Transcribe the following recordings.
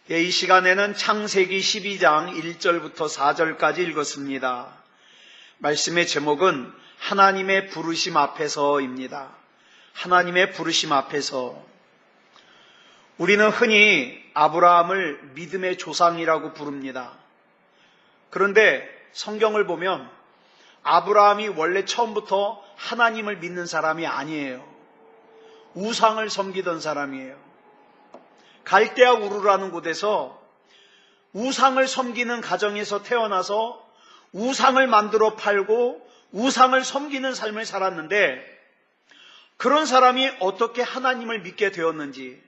이 시간에는 창세기 12장 1절부터 4절까지 읽었습니다. 말씀의 제목은 하나님의 부르심 앞에서입니다. 하나님의 부르심 앞에서. 우리는 흔히 아브라함을 믿음의 조상이라고 부릅니다. 그런데 성경을 보면 아브라함이 원래 처음부터 하나님을 믿는 사람이 아니에요. 우상을 섬기던 사람이에요. 갈대아 우르라는 곳에서 우상을 섬기는 가정에서 태어나서 우상을 만들어 팔고 우상을 섬기는 삶을 살았는데, 그런 사람이 어떻게 하나님을 믿게 되었는지,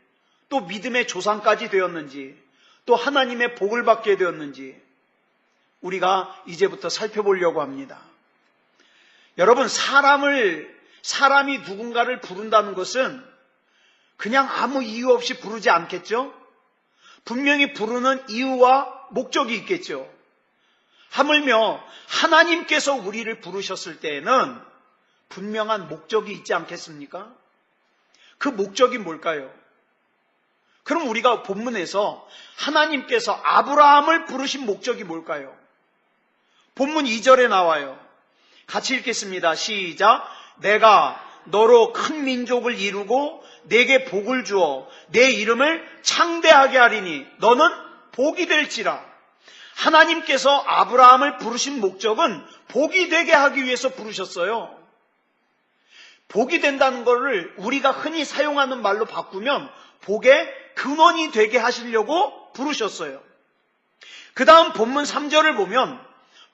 또 믿음의 조상까지 되었는지, 또 하나님의 복을 받게 되었는지 우리가 이제부터 살펴보려고 합니다. 여러분, 사람이 누군가를 부른다는 것은 그냥 아무 이유 없이 부르지 않겠죠? 분명히 부르는 이유와 목적이 있겠죠. 하물며 하나님께서 우리를 부르셨을 때에는 분명한 목적이 있지 않겠습니까? 그 목적이 뭘까요? 그럼 우리가 본문에서 하나님께서 아브라함을 부르신 목적이 뭘까요? 본문 2절에 나와요. 같이 읽겠습니다. 시작. 내가 너로 큰 민족을 이루고 내게 복을 주어 내 이름을 창대하게 하리니 너는 복이 될지라. 하나님께서 아브라함을 부르신 목적은 복이 되게 하기 위해서 부르셨어요. 복이 된다는 것을 우리가 흔히 사용하는 말로 바꾸면 복의 근원이 되게 하시려고 부르셨어요. 그 다음 본문 3절을 보면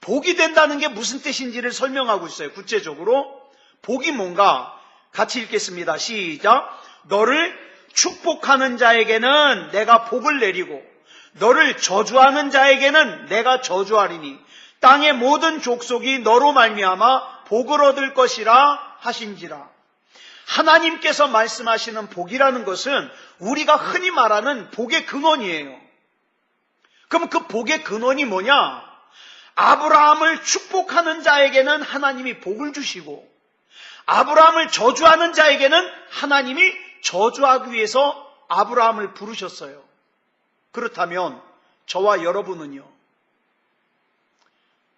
복이 된다는 게 무슨 뜻인지를 설명하고 있어요. 구체적으로 복이 뭔가 같이 읽겠습니다. 시작. 너를 축복하는 자에게는 내가 복을 내리고 너를 저주하는 자에게는 내가 저주하리니 땅의 모든 족속이 너로 말미암아 복을 얻을 것이라 하신지라. 하나님께서 말씀하시는 복이라는 것은 우리가 흔히 말하는 복의 근원이에요. 그럼 그 복의 근원이 뭐냐? 아브라함을 축복하는 자에게는 하나님이 복을 주시고 아브라함을 저주하는 자에게는 하나님이 저주하기 위해서 아브라함을 부르셨어요. 그렇다면 저와 여러분은요?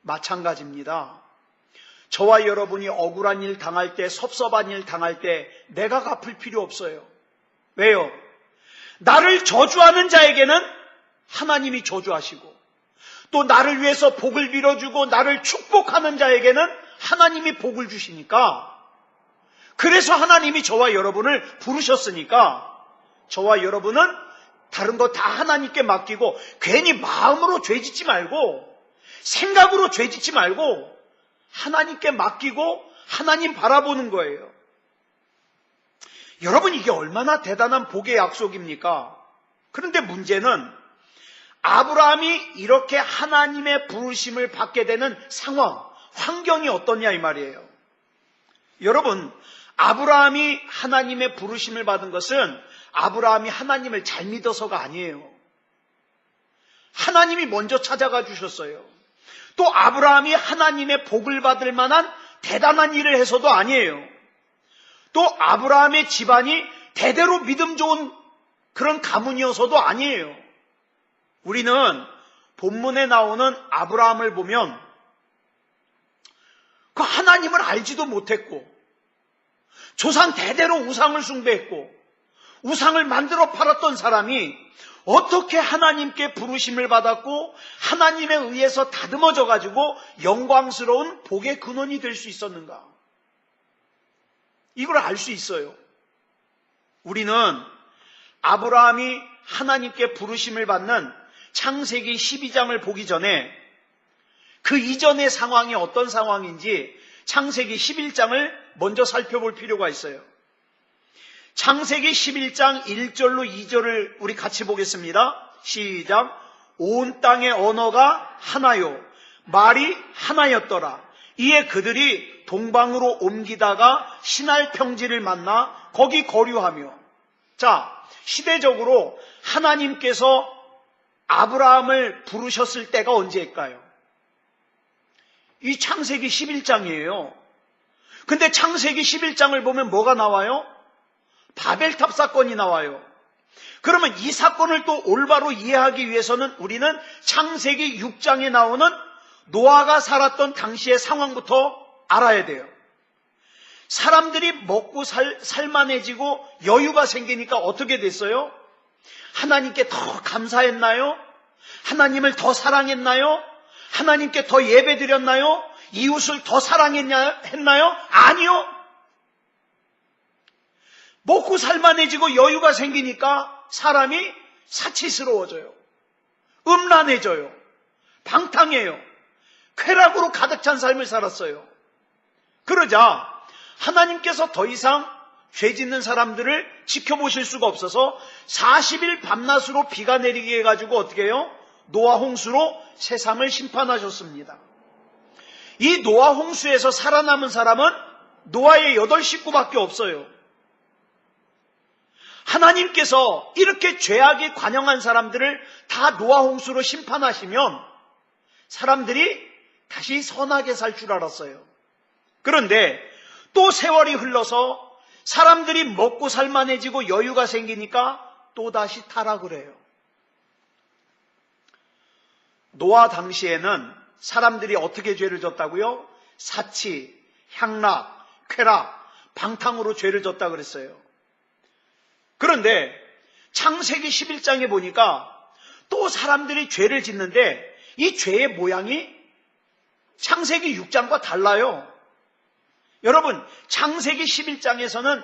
마찬가지입니다. 저와 여러분이 억울한 일 당할 때, 섭섭한 일 당할 때 내가 갚을 필요 없어요. 왜요? 나를 저주하는 자에게는 하나님이 저주하시고 또 나를 위해서 복을 빌어주고 나를 축복하는 자에게는 하나님이 복을 주시니까, 그래서 하나님이 저와 여러분을 부르셨으니까 저와 여러분은 다른 거 다 하나님께 맡기고 괜히 마음으로 죄짓지 말고 생각으로 죄짓지 말고 하나님께 맡기고 하나님 바라보는 거예요. 여러분, 이게 얼마나 대단한 복의 약속입니까? 그런데 문제는 아브라함이 이렇게 하나님의 부르심을 받게 되는 상황, 환경이 어떠냐 이 말이에요. 여러분, 아브라함이 하나님의 부르심을 받은 것은 아브라함이 하나님을 잘 믿어서가 아니에요. 하나님이 먼저 찾아가 주셨어요. 또 아브라함이 하나님의 복을 받을 만한 대단한 일을 해서도 아니에요. 또 아브라함의 집안이 대대로 믿음 좋은 그런 가문이어서도 아니에요. 우리는 본문에 나오는 아브라함을 보면 그 하나님을 알지도 못했고 조상 대대로 우상을 숭배했고 우상을 만들어 팔았던 사람이 어떻게 하나님께 부르심을 받았고 하나님에 의해서 다듬어져 가지고 영광스러운 복의 근원이 될 수 있었는가? 이걸 알 수 있어요. 우리는 아브라함이 하나님께 부르심을 받는 창세기 12장을 보기 전에 그 이전의 상황이 어떤 상황인지 창세기 11장을 먼저 살펴볼 필요가 있어요. 창세기 11장 1절로 2절을 우리 같이 보겠습니다. 시작. 온 땅의 언어가 하나요 말이 하나였더라. 이에 그들이 동방으로 옮기다가 시날 평지를 만나 거기 거류하며. 자, 시대적으로 하나님께서 아브라함을 부르셨을 때가 언제일까요? 이 창세기 11장이에요. 근데 창세기 11장을 보면 뭐가 나와요? 바벨탑 사건이 나와요. 그러면 이 사건을 또 올바로 이해하기 위해서는 우리는 창세기 6장에 나오는 노아가 살았던 당시의 상황부터 알아야 돼요. 사람들이 먹고 살만해지고 여유가 생기니까 어떻게 됐어요? 하나님께 더 감사했나요? 하나님을 더 사랑했나요? 하나님께 더 예배드렸나요? 이웃을 더 사랑했나요? 아니요. 먹고 살만해지고 여유가 생기니까 사람이 사치스러워져요. 음란해져요. 방탕해요. 쾌락으로 가득 찬 삶을 살았어요. 그러자 하나님께서 더 이상 죄 짓는 사람들을 지켜보실 수가 없어서 40일 밤낮으로 비가 내리게 해가지고 어떻게 해요? 노아 홍수로 세상을 심판하셨습니다. 이 노아 홍수에서 살아남은 사람은 노아의 8 식구밖에 없어요. 하나님께서 이렇게 죄악에 관영한 사람들을 다 노아 홍수로 심판하시면 사람들이 다시 선하게 살 줄 알았어요. 그런데 또 세월이 흘러서 사람들이 먹고 살만해지고 여유가 생기니까 또다시 타락을 해요. 노아 당시에는 사람들이 어떻게 죄를 졌다고요? 사치, 향락, 쾌락, 방탕으로 죄를 졌다 그랬어요. 그런데 창세기 11장에 보니까 또 사람들이 죄를 짓는데 이 죄의 모양이 창세기 6장과 달라요. 여러분, 창세기 11장에서는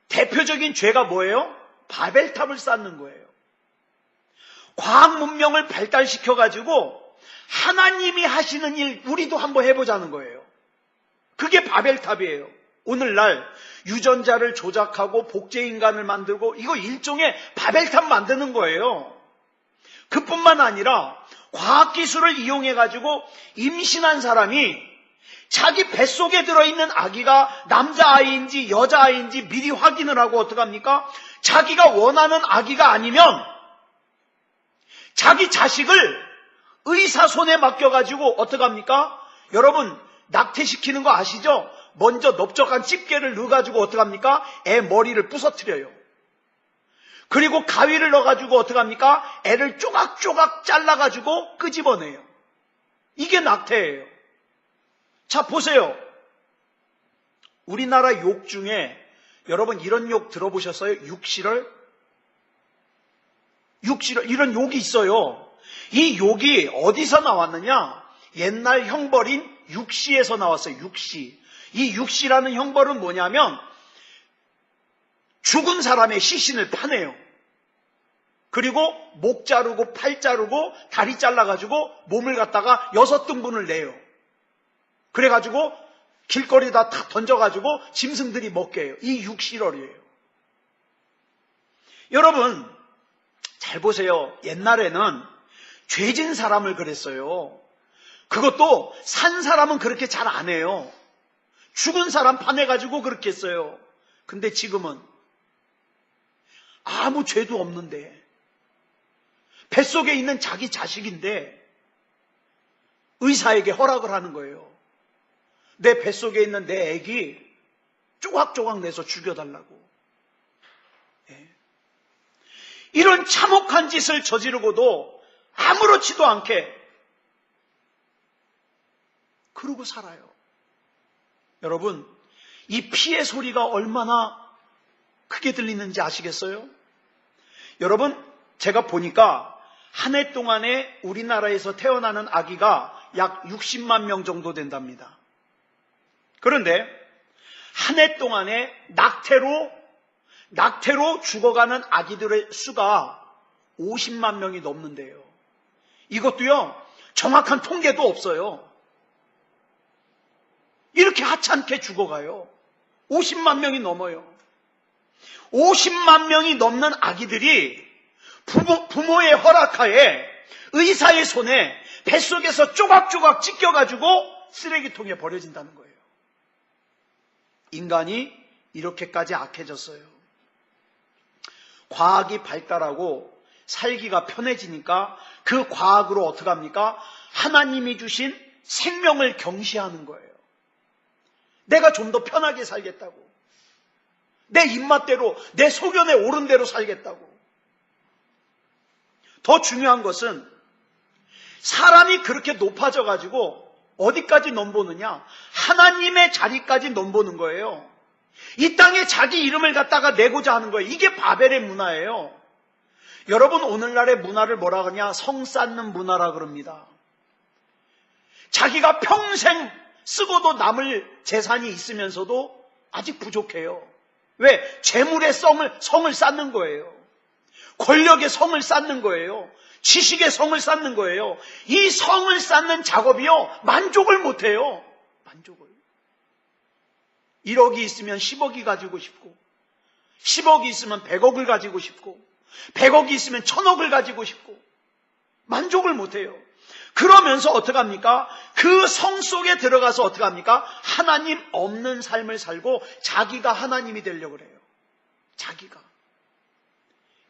대표적인 죄가 뭐예요? 바벨탑을 쌓는 거예요. 과학 문명을 발달시켜가지고 하나님이 하시는 일 우리도 한번 해보자는 거예요. 그게 바벨탑이에요. 오늘날 유전자를 조작하고 복제인간을 만들고 이거 일종의 바벨탑 만드는 거예요. 그뿐만 아니라 과학기술을 이용해가지고 임신한 사람이 자기 뱃속에 들어있는 아기가 남자아이인지 여자아이인지 미리 확인을 하고 어떡합니까? 자기가 원하는 아기가 아니면 자기 자식을 의사 손에 맡겨가지고 어떡합니까? 여러분 낙태시키는 거 아시죠? 먼저 넓적한 집게를 넣어가지고 어떡합니까? 애 머리를 부서뜨려요. 그리고 가위를 넣어가지고 어떡합니까? 애를 쪼각쪼각 잘라가지고 끄집어내요. 이게 낙태예요. 자, 보세요. 우리나라 욕 중에 여러분 이런 욕 들어보셨어요? 육실을? 이런 욕이 있어요. 이 욕이 어디서 나왔느냐? 옛날 형벌인 육시에서 나왔어요. 육시. 이 육시라는 형벌은 뭐냐면 죽은 사람의 시신을 파내요. 그리고 목 자르고 팔 자르고 다리 잘라가지고 몸을 갖다가 6등분을 내요. 그래가지고 길거리에다 다 던져가지고 짐승들이 먹게 해요. 이 육실월이에요. 여러분 잘 보세요. 옛날에는 죄진 사람을 그랬어요. 그것도 산 사람은 그렇게 잘 안 해요. 죽은 사람 파내가지고 그렇게 했어요. 근데 지금은 아무 죄도 없는데 뱃속에 있는 자기 자식인데 의사에게 허락을 하는 거예요. 내 뱃속에 있는 내 애기 조각조각 내서 죽여달라고. 이런 참혹한 짓을 저지르고도 아무렇지도 않게 그러고 살아요. 여러분, 이 피의 소리가 얼마나 크게 들리는지 아시겠어요? 여러분, 제가 보니까 한 해 동안에 우리나라에서 태어나는 아기가 약 60만 명 정도 된답니다. 그런데 한 해 동안에 낙태로 죽어가는 아기들의 수가 50만 명이 넘는데요. 이것도요, 정확한 통계도 없어요. 이렇게 하찮게 죽어가요. 50만 명이 넘어요. 50만 명이 넘는 아기들이 부모의 허락하에 의사의 손에 뱃속에서 조각조각 찢겨가지고 쓰레기통에 버려진다는 거예요. 인간이 이렇게까지 악해졌어요. 과학이 발달하고 살기가 편해지니까 그 과학으로 어떻게 합니까? 하나님이 주신 생명을 경시하는 거예요. 내가 좀 더 편하게 살겠다고. 내 입맛대로, 내 소견에 오른 대로 살겠다고. 더 중요한 것은 사람이 그렇게 높아져 가지고 어디까지 넘보느냐? 하나님의 자리까지 넘보는 거예요. 이 땅에 자기 이름을 갖다가 내고자 하는 거예요. 이게 바벨의 문화예요. 여러분, 오늘날의 문화를 뭐라 그러냐? 성 쌓는 문화라 그럽니다. 자기가 평생 쓰고도 남을 재산이 있으면서도 아직 부족해요. 왜? 재물의 성을 쌓는 거예요. 권력의 성을 쌓는 거예요. 지식의 성을 쌓는 거예요. 이 성을 쌓는 작업이요, 만족을 못해요. 만족을. 1억이 있으면 10억이 가지고 싶고, 10억이 있으면 100억을 가지고 싶고, 100억이 있으면 1000억을 가지고 싶고, 만족을 못해요. 그러면서 어떡합니까? 그 성 속에 들어가서 어떡합니까? 하나님 없는 삶을 살고 자기가 하나님이 되려고 그래요. 자기가.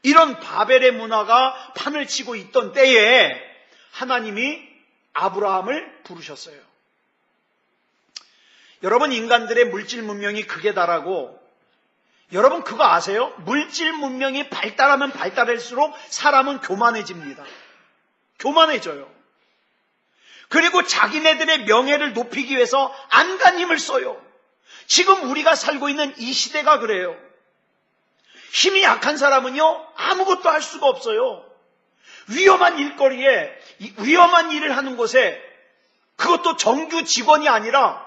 이런 바벨의 문화가 판을 치고 있던 때에 하나님이 아브라함을 부르셨어요. 여러분, 인간들의 물질 문명이 극에 달하고, 여러분 그거 아세요? 물질 문명이 발달하면 발달할수록 사람은 교만해집니다. 교만해져요. 그리고 자기네들의 명예를 높이기 위해서 안간힘을 써요. 지금 우리가 살고 있는 이 시대가 그래요. 힘이 약한 사람은요, 아무것도 할 수가 없어요. 위험한 일거리에, 위험한 일을 하는 곳에, 그것도 정규 직원이 아니라,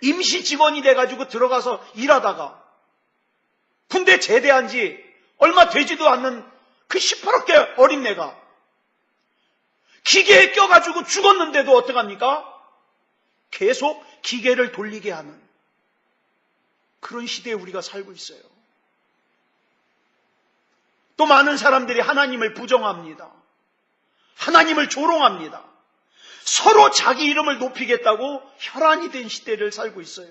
임시 직원이 돼가지고 들어가서 일하다가, 군대 제대한 지 얼마 되지도 않는 그 시퍼렇게 어린 애가, 기계에 껴가지고 죽었는데도 어떡합니까? 계속 기계를 돌리게 하는 그런 시대에 우리가 살고 있어요. 또 많은 사람들이 하나님을 부정합니다. 하나님을 조롱합니다. 서로 자기 이름을 높이겠다고 혈안이 된 시대를 살고 있어요.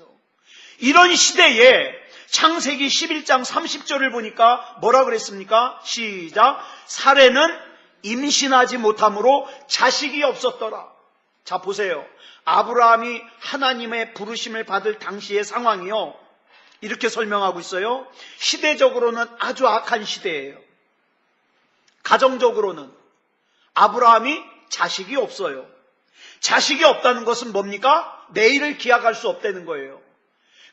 이런 시대에 창세기 11장 30절을 보니까 뭐라 그랬습니까? 시작. 사레는 임신하지 못함으로 자식이 없었더라. 자, 보세요. 아브라함이 하나님의 부르심을 받을 당시의 상황이요, 이렇게 설명하고 있어요. 시대적으로는 아주 악한 시대예요. 가정적으로는 아브라함이 자식이 없어요. 자식이 없다는 것은 뭡니까? 내일을 기약할 수 없다는 거예요.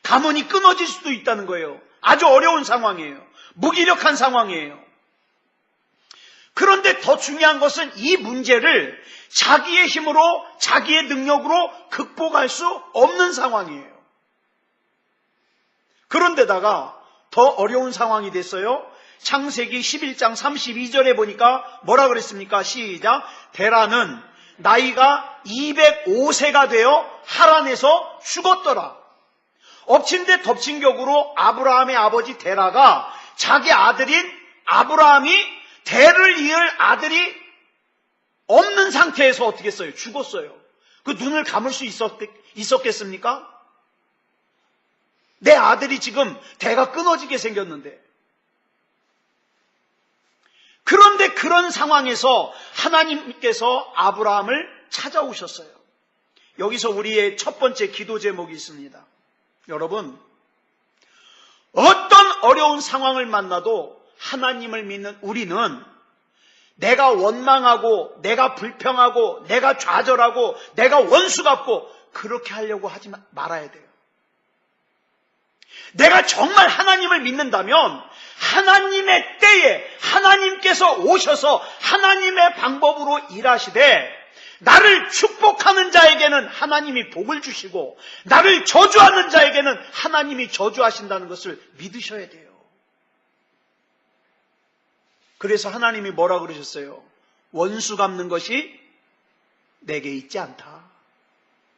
가문이 끊어질 수도 있다는 거예요. 아주 어려운 상황이에요. 무기력한 상황이에요. 그런데 더 중요한 것은 이 문제를 자기의 힘으로, 자기의 능력으로 극복할 수 없는 상황이에요. 그런데다가 더 어려운 상황이 됐어요. 창세기 11장 32절에 보니까 뭐라 그랬습니까? 시작. 데라는 나이가 205세가 되어 하란에서 죽었더라. 엎친 데 덮친 격으로 아브라함의 아버지 데라가 자기 아들인 아브라함이 대를 이을 아들이 없는 상태에서 어떻게 했어요? 죽었어요. 그 눈을 감을 수 있었겠습니까? 내 아들이 지금 대가 끊어지게 생겼는데. 그런데 그런 상황에서 하나님께서 아브라함을 찾아오셨어요. 여기서 우리의 첫 번째 기도 제목이 있습니다. 여러분, 어떤 어려운 상황을 만나도 하나님을 믿는 우리는 내가 원망하고, 내가 불평하고, 내가 좌절하고, 내가 원수 같고 그렇게 하려고 하지 말아야 돼요. 내가 정말 하나님을 믿는다면 하나님의 때에 하나님께서 오셔서 하나님의 방법으로 일하시되, 나를 축복하는 자에게는 하나님이 복을 주시고 나를 저주하는 자에게는 하나님이 저주하신다는 것을 믿으셔야 돼요. 그래서 하나님이 뭐라 그러셨어요? 원수 갚는 것이 내게 있지 않다.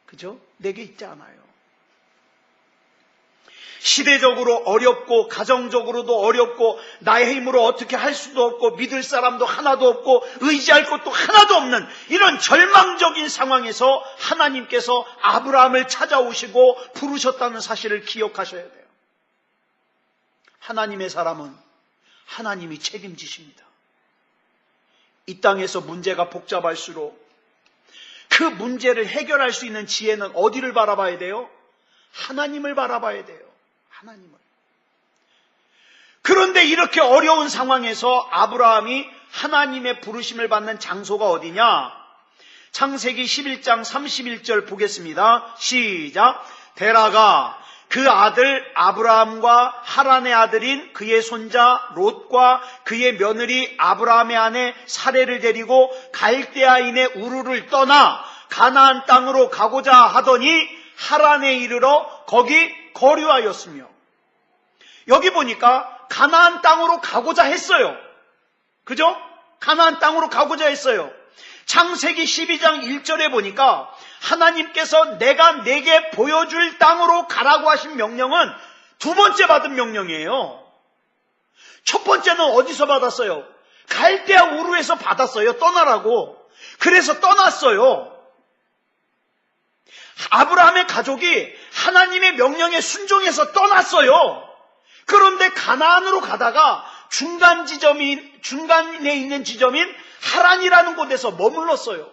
그죠? 내게 있지 않아요. 시대적으로 어렵고, 가정적으로도 어렵고, 나의 힘으로 어떻게 할 수도 없고, 믿을 사람도 하나도 없고, 의지할 것도 하나도 없는 이런 절망적인 상황에서 하나님께서 아브라함을 찾아오시고 부르셨다는 사실을 기억하셔야 돼요. 하나님의 사람은 하나님이 책임지십니다. 이 땅에서 문제가 복잡할수록 그 문제를 해결할 수 있는 지혜는 어디를 바라봐야 돼요? 하나님을 바라봐야 돼요. 하나님을. 그런데 이렇게 어려운 상황에서 아브라함이 하나님의 부르심을 받는 장소가 어디냐? 창세기 11장 31절 보겠습니다. 시작. 데라가 그 아들 아브라함과 하란의 아들인 그의 손자 롯과 그의 며느리 아브라함의 아내 사레를 데리고 갈대아인의 우르를 떠나 가나안 땅으로 가고자 하더니 하란에 이르러 거기 거류하였으며. 여기 보니까 가나안 땅으로 가고자 했어요. 그죠? 가나안 땅으로 가고자 했어요. 창세기 12장 1절에 보니까 하나님께서 내가 내게 보여줄 땅으로 가라고 하신 명령은 두 번째 받은 명령이에요. 첫 번째는 어디서 받았어요? 갈대아 우르에서 받았어요. 떠나라고. 그래서 떠났어요. 아브라함의 가족이 하나님의 명령에 순종해서 떠났어요. 그런데 가나안으로 가다가 중간에 있는 지점인 하란이라는 곳에서 머물렀어요.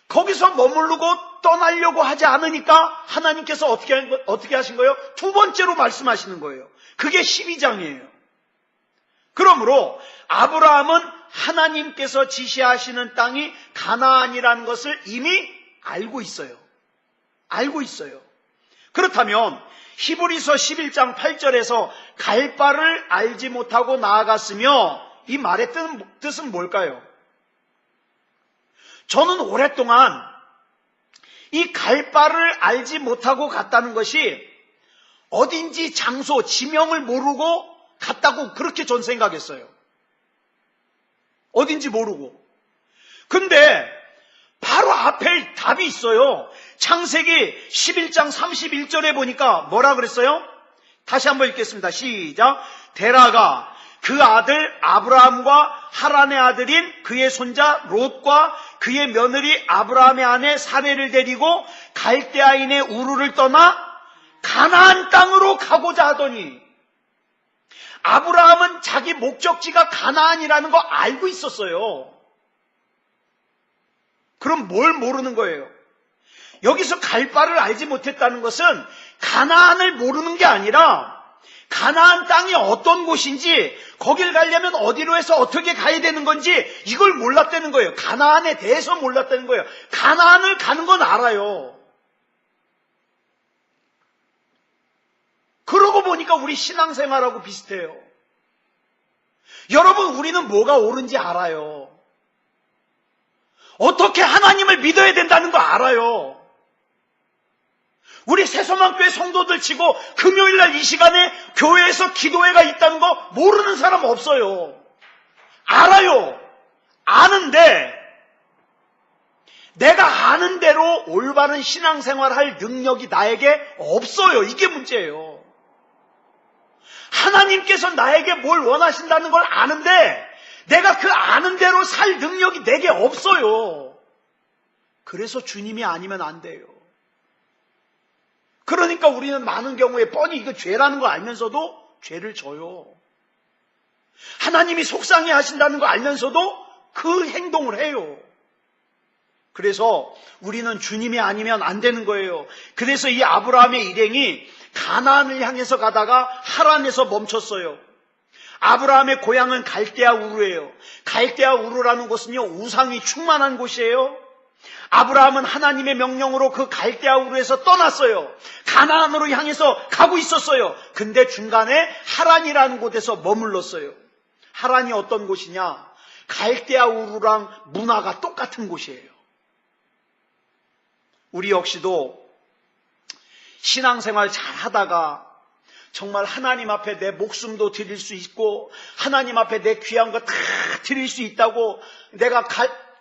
거기서 머무르고 떠나려고 하지 않으니까 하나님께서 어떻게 하신 거예요? 두 번째로 말씀하시는 거예요. 그게 12장이에요. 그러므로 아브라함은 하나님께서 지시하시는 땅이 가나안이라는 것을 이미 알고 있어요. 알고 있어요. 그렇다면 히브리서 11장 8절에서 갈 바를 알지 못하고 나아갔으며, 이 말의 뜻은 뭘까요? 저는 오랫동안 이 갈 바를 알지 못하고 갔다는 것이 어딘지 장소, 지명을 모르고 갔다고 그렇게 전 생각했어요. 어딘지 모르고. 근데 바로 앞에 답이 있어요. 창세기 11장 31절에 보니까 뭐라 그랬어요? 다시 한번 읽겠습니다. 시작. 데라가 그 아들 아브라함과 하란의 아들인 그의 손자 롯과 그의 며느리 아브라함의 아내 사레를 데리고 갈대아인의 우르를 떠나 가나안 땅으로 가고자 하더니, 아브라함은 자기 목적지가 가나안이라는 거 알고 있었어요. 그럼 뭘 모르는 거예요? 여기서 갈 바를 알지 못했다는 것은 가나안을 모르는 게 아니라 가나안 땅이 어떤 곳인지, 거길 가려면 어디로 해서 어떻게 가야 되는 건지 이걸 몰랐다는 거예요. 가나안에 대해서 몰랐다는 거예요. 가나안을 가는 건 알아요. 그러고 보니까 우리 신앙생활하고 비슷해요. 여러분, 우리는 뭐가 옳은지 알아요. 어떻게 하나님을 믿어야 된다는 거 알아요. 우리 새소망교회 성도들 치고 금요일날 이 시간에 교회에서 기도회가 있다는 거 모르는 사람 없어요. 알아요. 아는데 내가 아는 대로 올바른 신앙생활 할 능력이 나에게 없어요. 이게 문제예요. 하나님께서 나에게 뭘 원하신다는 걸 아는데 내가 그 아는 대로 살 능력이 내게 없어요. 그래서 주님이 아니면 안 돼요. 그러니까 우리는 많은 경우에 뻔히 이거 죄라는 거 알면서도 죄를 져요. 하나님이 속상해 하신다는 거 알면서도 그 행동을 해요. 그래서 우리는 주님이 아니면 안 되는 거예요. 그래서 이 아브라함의 일행이 가나안을 향해서 가다가 하란에서 멈췄어요. 아브라함의 고향은 갈대아 우르예요. 갈대아 우르라는 곳은요, 우상이 충만한 곳이에요. 아브라함은 하나님의 명령으로 그 갈대아 우르에서 떠났어요. 가나안으로 향해서 가고 있었어요. 근데 중간에 하란이라는 곳에서 머물렀어요. 하란이 어떤 곳이냐? 갈대아 우르랑 문화가 똑같은 곳이에요. 우리 역시도 신앙생활 잘 하다가 정말 하나님 앞에 내 목숨도 드릴 수 있고 하나님 앞에 내 귀한 거 다 드릴 수 있다고 내가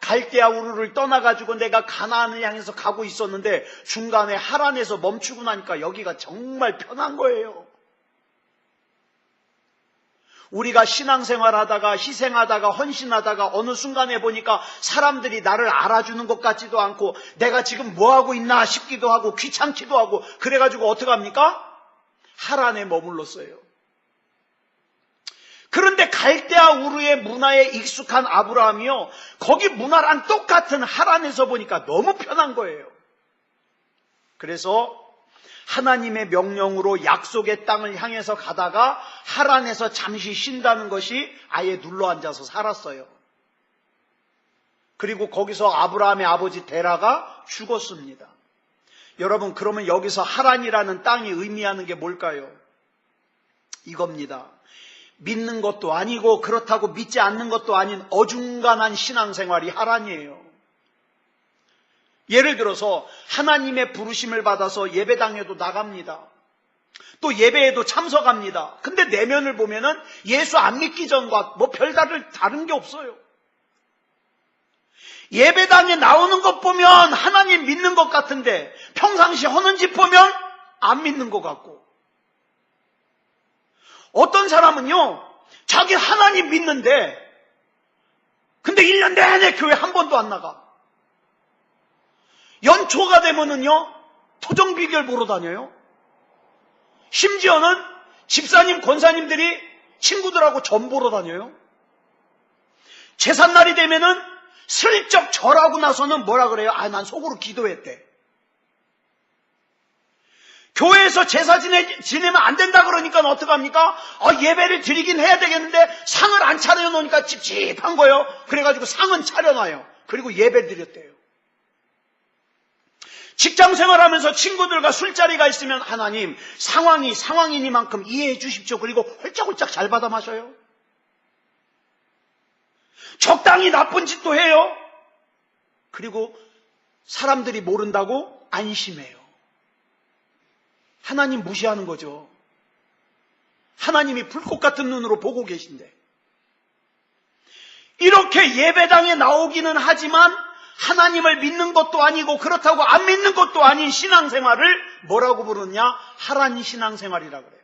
갈대아 우르를 떠나가지고 내가 가나안을 향해서 가고 있었는데 중간에 하란에서 멈추고 나니까 여기가 정말 편한 거예요. 우리가 신앙생활 하다가 희생하다가 헌신하다가 어느 순간에 보니까 사람들이 나를 알아주는 것 같지도 않고 내가 지금 뭐하고 있나 싶기도 하고 귀찮기도 하고 그래가지고 어떡합니까? 하란에 머물렀어요. 그런데 갈대아 우르의 문화에 익숙한 아브라함이요, 거기 문화랑 똑같은 하란에서 보니까 너무 편한 거예요. 그래서 하나님의 명령으로 약속의 땅을 향해서 가다가 하란에서 잠시 쉰다는 것이 아예 눌러앉아서 살았어요. 그리고 거기서 아브라함의 아버지 데라가 죽었습니다. 여러분, 그러면 여기서 하란이라는 땅이 의미하는 게 뭘까요? 이겁니다. 믿는 것도 아니고 그렇다고 믿지 않는 것도 아닌 어중간한 신앙생활이 하란이에요. 예를 들어서 하나님의 부르심을 받아서 예배당에도 나갑니다. 또 예배에도 참석합니다. 근데 내면을 보면은 예수 안 믿기 전과 뭐 다른 게 없어요. 예배당에 나오는 것 보면 하나님 믿는 것 같은데 평상시 하는 짓 보면 안 믿는 것 같고, 어떤 사람은요 자기 하나님 믿는데 근데 1년 내내 교회 한 번도 안 나가. 연초가 되면은요 토정비결 보러 다녀요. 심지어는 집사님 권사님들이 친구들하고 전 보러 다녀요. 제삿날이 되면은 슬쩍 절하고 나서는 뭐라 그래요? 난 속으로 기도했대. 교회에서 제사 지내면 안 된다 그러니까 어떡합니까? 예배를 드리긴 해야 되겠는데 상을 안 차려놓으니까 찝찝한 거예요. 그래가지고 상은 차려놔요. 그리고 예배 드렸대요. 직장 생활하면서 친구들과 술자리가 있으면 하나님 상황이니만큼 이해해 주십시오. 그리고 홀짝홀짝 잘 받아 마셔요. 적당히 나쁜 짓도 해요. 그리고 사람들이 모른다고 안심해요. 하나님 무시하는 거죠. 하나님이 불꽃 같은 눈으로 보고 계신데. 이렇게 예배당에 나오기는 하지만 하나님을 믿는 것도 아니고 그렇다고 안 믿는 것도 아닌 신앙생활을 뭐라고 부르냐? 하란 신앙생활이라고 그래요.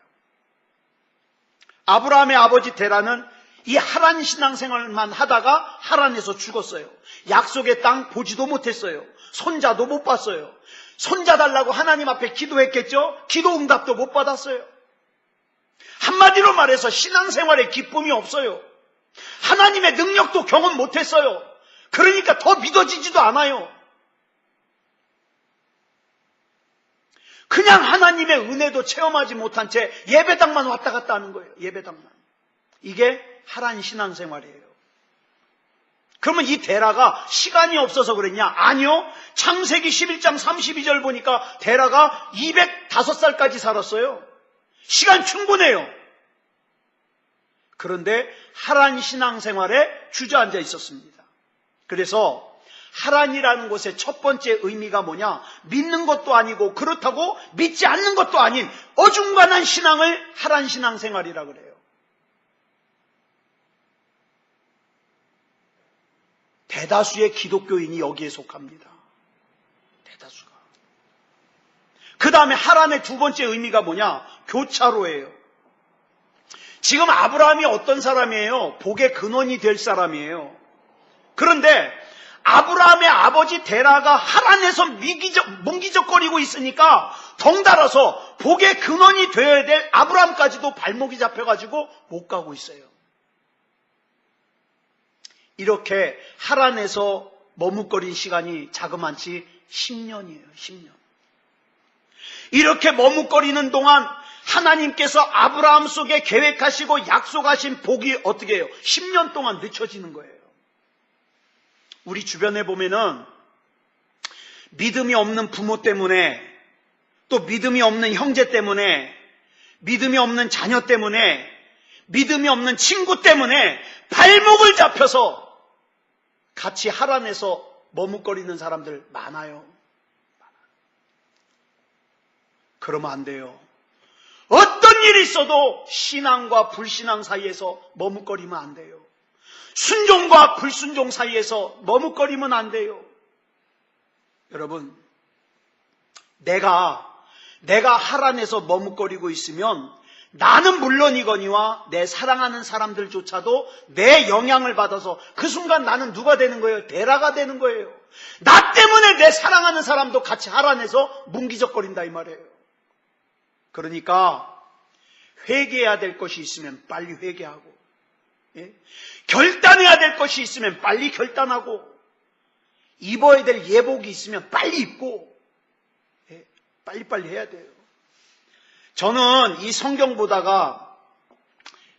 아브라함의 아버지 데라는 이 하란 신앙생활만 하다가 하란에서 죽었어요. 약속의 땅 보지도 못했어요. 손자도 못 봤어요. 손자 달라고 하나님 앞에 기도했겠죠? 기도 응답도 못 받았어요. 한마디로 말해서 신앙생활에 기쁨이 없어요. 하나님의 능력도 경험 못했어요. 그러니까 더 믿어지지도 않아요. 그냥 하나님의 은혜도 체험하지 못한 채 예배당만 왔다 갔다 하는 거예요. 예배당만. 이게 하란 신앙생활이에요. 그러면 이 데라가 시간이 없어서 그랬냐? 아니요. 창세기 11장 32절 보니까 데라가 205살까지 살았어요. 시간 충분해요. 그런데 하란 신앙생활에 주저앉아 있었습니다. 그래서 하란이라는 곳의 첫 번째 의미가 뭐냐? 믿는 것도 아니고 그렇다고 믿지 않는 것도 아닌 어중간한 신앙을 하란 신앙생활이라 그래요. 대다수의 기독교인이 여기에 속합니다. 대다수가. 그 다음에 하란의 두 번째 의미가 뭐냐? 교차로예요. 지금 아브라함이 어떤 사람이에요? 복의 근원이 될 사람이에요. 그런데 아브라함의 아버지 데라가 하란에서 뭉기적거리고 있으니까 덩달아서 복의 근원이 되어야 될 아브라함까지도 발목이 잡혀가지고 못 가고 있어요. 이렇게 하란에서 머뭇거린 시간이 자그만치 10년이에요. 10년. 이렇게 머뭇거리는 동안 하나님께서 아브라함 속에 계획하시고 약속하신 복이 어떻게 해요? 10년 동안 늦춰지는 거예요. 우리 주변에 보면은 믿음이 없는 부모 때문에, 또 믿음이 없는 형제 때문에, 믿음이 없는 자녀 때문에, 믿음이 없는 친구 때문에 발목을 잡혀서 같이 하란에서 머뭇거리는 사람들 많아요. 그러면 안 돼요. 어떤 일이 있어도 신앙과 불신앙 사이에서 머뭇거리면 안 돼요. 순종과 불순종 사이에서 머뭇거리면 안 돼요. 여러분, 내가 하란에서 머뭇거리고 있으면 나는 물론이거니와 내 사랑하는 사람들조차도 내 영향을 받아서 그 순간 나는 누가 되는 거예요? 데라가 되는 거예요. 나 때문에 내 사랑하는 사람도 같이 하란에서 뭉기적거린다 이 말이에요. 그러니까 회개해야 될 것이 있으면 빨리 회개하고, 결단해야 될 것이 있으면 빨리 결단하고, 입어야 될 예복이 있으면 빨리 입고, 빨리빨리 해야 돼요. 저는 이 성경 보다가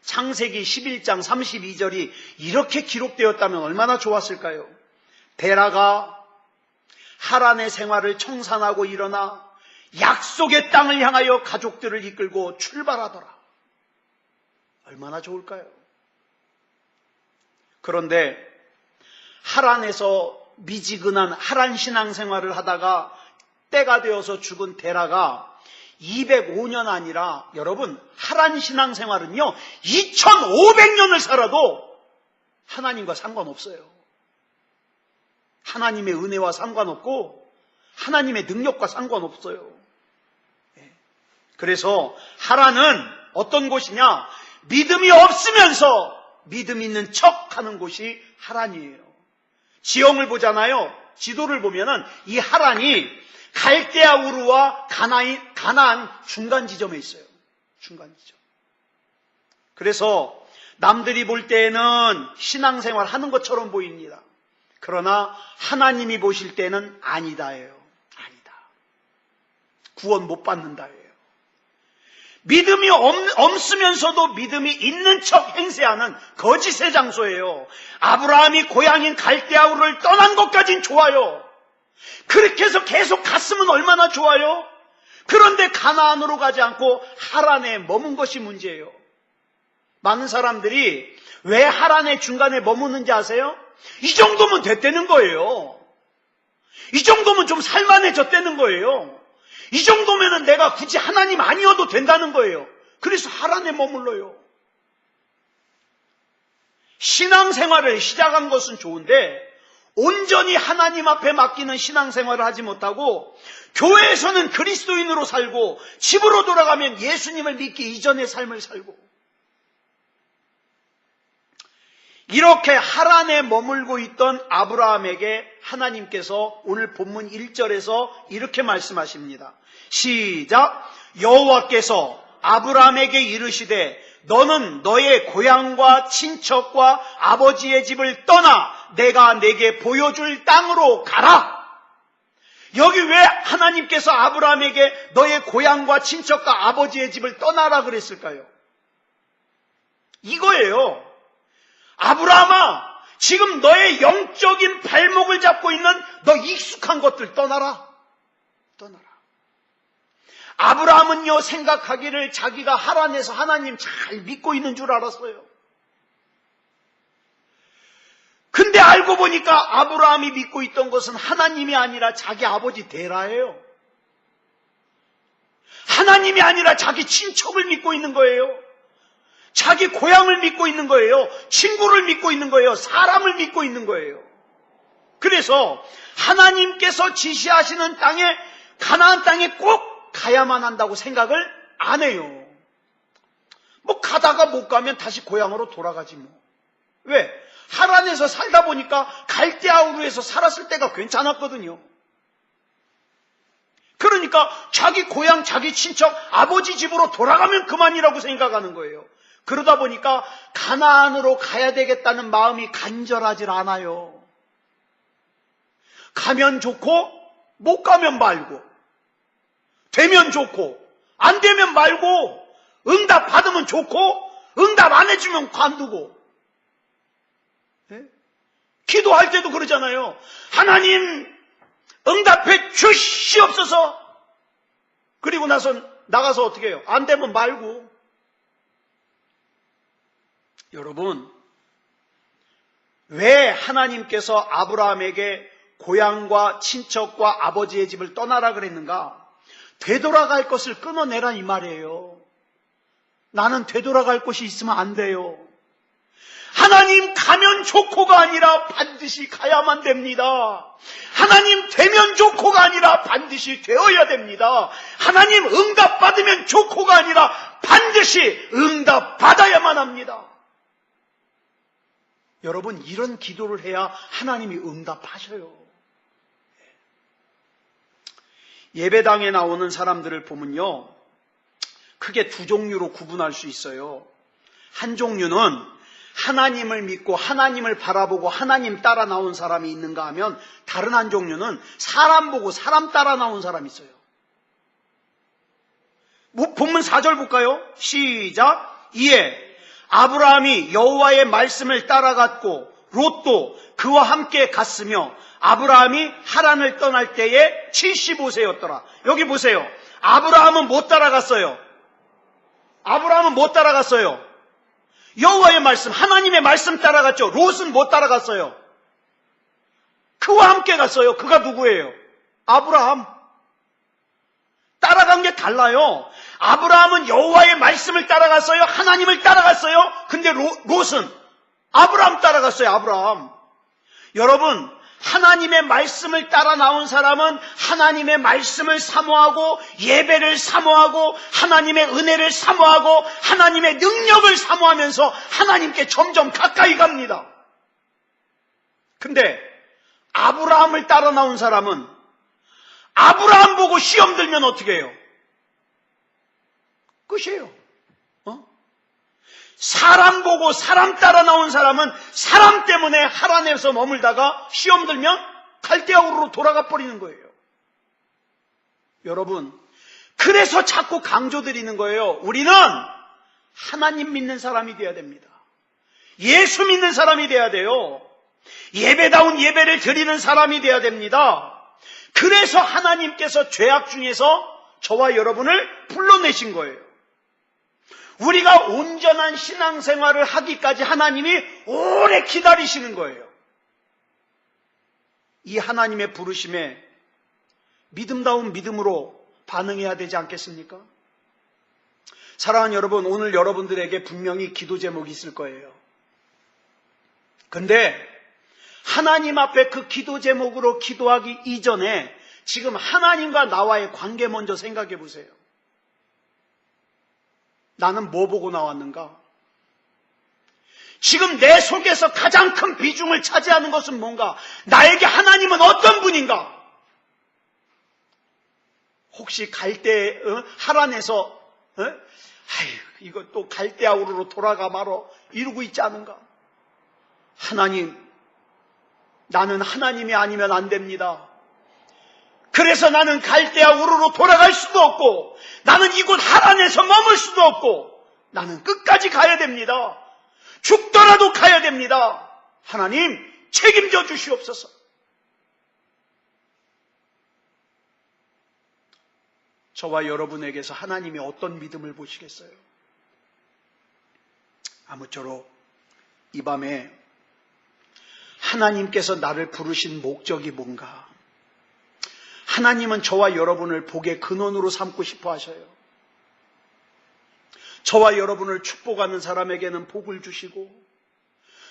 창세기 11장 32절이 이렇게 기록되었다면 얼마나 좋았을까요? 데라가 하란의 생활을 청산하고 일어나 약속의 땅을 향하여 가족들을 이끌고 출발하더라. 얼마나 좋을까요? 그런데 하란에서 미지근한 하란 신앙생활을 하다가 때가 되어서 죽은 데라가 205년 아니라 여러분 하란 신앙생활은요 2500년을 살아도 하나님과 상관없어요. 하나님의 은혜와 상관없고 하나님의 능력과 상관없어요. 그래서 하란은 어떤 곳이냐? 믿음이 없으면서 믿음 있는 척하는 곳이 하란이에요. 지형을 보잖아요. 지도를 보면은 이 하란이 갈대아 우르와 가나안 중간 지점에 있어요. 중간 지점. 그래서 남들이 볼 때에는 신앙생활 하는 것처럼 보입니다. 그러나 하나님이 보실 때는 아니다예요. 아니다. 구원 못 받는다예요. 믿음이 없으면서도 믿음이 있는 척 행세하는 거짓의 장소예요. 아브라함이 고향인 갈대아 우르를 떠난 것까진 좋아요. 그렇게 해서 계속 갔으면 얼마나 좋아요? 그런데 가나안으로 가지 않고 하란에 머문 것이 문제예요. 많은 사람들이 왜 하란의 중간에 머무는지 아세요? 이 정도면 됐다는 거예요. 이 정도면 좀 살만해졌다는 거예요. 이 정도면은 내가 굳이 하나님 아니어도 된다는 거예요. 그래서 하란에 머물러요. 신앙생활을 시작한 것은 좋은데 온전히 하나님 앞에 맡기는 신앙생활을 하지 못하고 교회에서는 그리스도인으로 살고 집으로 돌아가면 예수님을 믿기 이전의 삶을 살고 이렇게 하란에 머물고 있던 아브라함에게 하나님께서 오늘 본문 1절에서 이렇게 말씀하십니다. 시작. 여호와께서 아브라함에게 이르시되 너는 너의 고향과 친척과 아버지의 집을 떠나 내가 내게 보여줄 땅으로 가라. 여기 왜 하나님께서 아브라함에게 너의 고향과 친척과 아버지의 집을 떠나라 그랬을까요? 이거예요. 아브라함아, 지금 너의 영적인 발목을 잡고 있는 너 익숙한 것들 떠나라. 떠나라. 아브라함은요 생각하기를 자기가 하란에서 하나님 잘 믿고 있는 줄 알았어요. 근데 알고 보니까 아브라함이 믿고 있던 것은 하나님이 아니라 자기 아버지 데라예요. 하나님이 아니라 자기 친척을 믿고 있는 거예요. 자기 고향을 믿고 있는 거예요. 친구를 믿고 있는 거예요. 사람을 믿고 있는 거예요. 그래서 하나님께서 지시하시는 땅에 가나안 땅에 꼭 가야만 한다고 생각을 안 해요. 뭐 가다가 못 가면 다시 고향으로 돌아가지 뭐. 왜? 하란에서 살다 보니까 갈대아 우르에서 살았을 때가 괜찮았거든요. 그러니까 자기 고향, 자기 친척, 아버지 집으로 돌아가면 그만이라고 생각하는 거예요. 그러다 보니까 가나안으로 가야 되겠다는 마음이 간절하질 않아요. 가면 좋고 못 가면 말고, 되면 좋고 안 되면 말고, 응답 받으면 좋고 응답 안 해주면 관두고. 네? 기도할 때도 그러잖아요. 하나님 응답해 주시옵소서. 그리고 나서 나가서 어떻게 해요? 안 되면 말고. 여러분, 왜 하나님께서 아브라함에게 고향과 친척과 아버지의 집을 떠나라 그랬는가? 되돌아갈 것을 끊어내라 이 말이에요. 나는 되돌아갈 곳이 있으면 안 돼요. 하나님 가면 좋고가 아니라 반드시 가야만 됩니다. 하나님 되면 좋고가 아니라 반드시 되어야 됩니다. 하나님 응답 받으면 좋고가 아니라 반드시 응답 받아야만 합니다. 여러분, 이런 기도를 해야 하나님이 응답하셔요. 예배당에 나오는 사람들을 보면요, 크게 두 종류로 구분할 수 있어요. 한 종류는 하나님을 믿고 하나님을 바라보고 하나님 따라 나온 사람이 있는가 하면, 다른 한 종류는 사람 보고 사람 따라 나온 사람이 있어요. 본문 4절 볼까요? 시작. 이에 아브라함이 여호와의 말씀을 따라갔고 롯도 그와 함께 갔으며 아브라함이 하란을 떠날 때에 75세였더라. 여기 보세요. 아브라함은 못 따라갔어요. 아브라함은 못 따라갔어요. 여호와의 말씀, 하나님의 말씀 따라갔죠. 롯은 못 따라갔어요. 그와 함께 갔어요. 그가 누구예요? 아브라함. 따라간 게 달라요. 아브라함은 여호와의 말씀을 따라갔어요. 하나님을 따라갔어요. 근데 롯은 아브라함 따라갔어요. 아브라함. 여러분, 하나님의 말씀을 따라 나온 사람은 하나님의 말씀을 사모하고 예배를 사모하고 하나님의 은혜를 사모하고 하나님의 능력을 사모하면서 하나님께 점점 가까이 갑니다. 근데 아브라함을 따라 나온 사람은 아브라함 보고 시험 들면 어떻게 해요? 끝이에요. 사람 보고 사람 따라 나온 사람은 사람 때문에 하란에서 머물다가 시험 들면 갈대아 우르로 돌아가 버리는 거예요. 여러분, 그래서 자꾸 강조드리는 거예요. 우리는 하나님 믿는 사람이 돼야 됩니다. 예수 믿는 사람이 돼야 돼요. 예배다운 예배를 드리는 사람이 돼야 됩니다. 그래서 하나님께서 죄악 중에서 저와 여러분을 불러내신 거예요. 우리가 온전한 신앙생활을 하기까지 하나님이 오래 기다리시는 거예요. 이 하나님의 부르심에 믿음다운 믿음으로 반응해야 되지 않겠습니까? 사랑하는 여러분, 오늘 여러분들에게 분명히 기도 제목이 있을 거예요. 근데 하나님 앞에 그 기도 제목으로 기도하기 이전에 지금 하나님과 나와의 관계 먼저 생각해 보세요. 나는 뭐 보고 나왔는가? 지금 내 속에서 가장 큰 비중을 차지하는 것은 뭔가? 나에게 하나님은 어떤 분인가? 혹시 갈대 하란에서 이거 또 갈대아 우르로 돌아가 말어 이러고 있지 않은가? 하나님, 나는 하나님이 아니면 안 됩니다. 그래서 나는 갈대아 우르로 돌아갈 수도 없고 나는 이곳 하란에서 머물 수도 없고 나는 끝까지 가야 됩니다. 죽더라도 가야 됩니다. 하나님 책임져 주시옵소서. 저와 여러분에게서 하나님이 어떤 믿음을 보시겠어요? 아무쪼록 이 밤에 하나님께서 나를 부르신 목적이 뭔가? 하나님은 저와 여러분을 복의 근원으로 삼고 싶어 하셔요. 저와 여러분을 축복하는 사람에게는 복을 주시고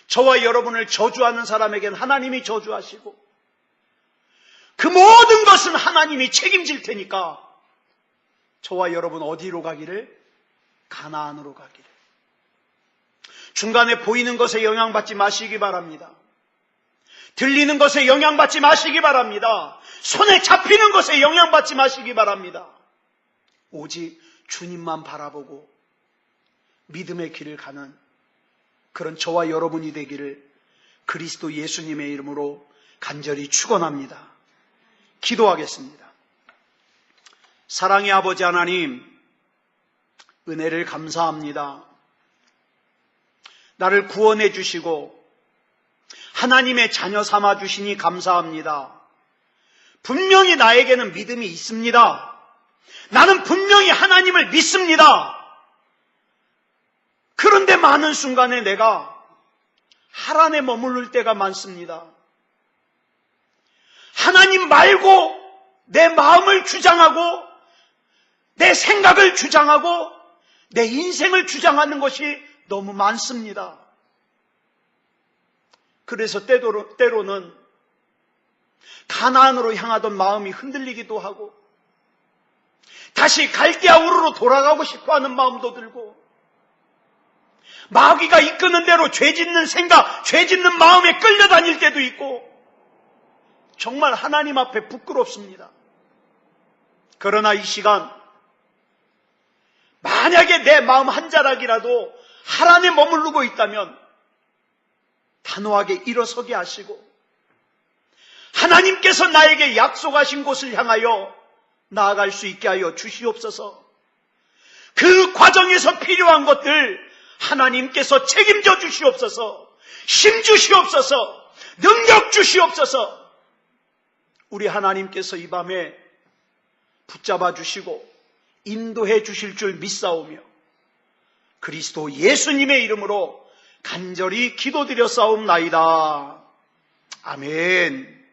저와 여러분을 저주하는 사람에게는 하나님이 저주하시고 그 모든 것은 하나님이 책임질 테니까 저와 여러분 어디로 가기를? 가나안으로 가기를. 중간에 보이는 것에 영향받지 마시기 바랍니다. 들리는 것에 영향받지 마시기 바랍니다. 손에 잡히는 것에 영향받지 마시기 바랍니다. 오직 주님만 바라보고 믿음의 길을 가는 그런 저와 여러분이 되기를 그리스도 예수님의 이름으로 간절히 축원합니다. 기도하겠습니다. 사랑의 아버지 하나님, 은혜를 감사합니다. 나를 구원해 주시고 하나님의 자녀 삼아 주시니 감사합니다. 분명히 나에게는 믿음이 있습니다. 나는 분명히 하나님을 믿습니다. 그런데 많은 순간에 내가 하란에 머무를 때가 많습니다. 하나님 말고 내 마음을 주장하고 내 생각을 주장하고 내 인생을 주장하는 것이 너무 많습니다. 그래서 때로는 가나안으로 향하던 마음이 흔들리기도 하고 다시 갈대아 우르로 돌아가고 싶어하는 마음도 들고 마귀가 이끄는 대로 죄 짓는 생각, 죄 짓는 마음에 끌려다닐 때도 있고 정말 하나님 앞에 부끄럽습니다. 그러나 이 시간 만약에 내 마음 한 자락이라도 하란에 머무르고 있다면 단호하게 일어서게 하시고 하나님께서 나에게 약속하신 곳을 향하여 나아갈 수 있게 하여 주시옵소서. 그 과정에서 필요한 것들 하나님께서 책임져 주시옵소서, 힘 주시옵소서, 능력 주시옵소서. 우리 하나님께서 이 밤에 붙잡아 주시고 인도해 주실 줄 믿사오며 그리스도 예수님의 이름으로 간절히 기도드려 싸움나이다. 아멘.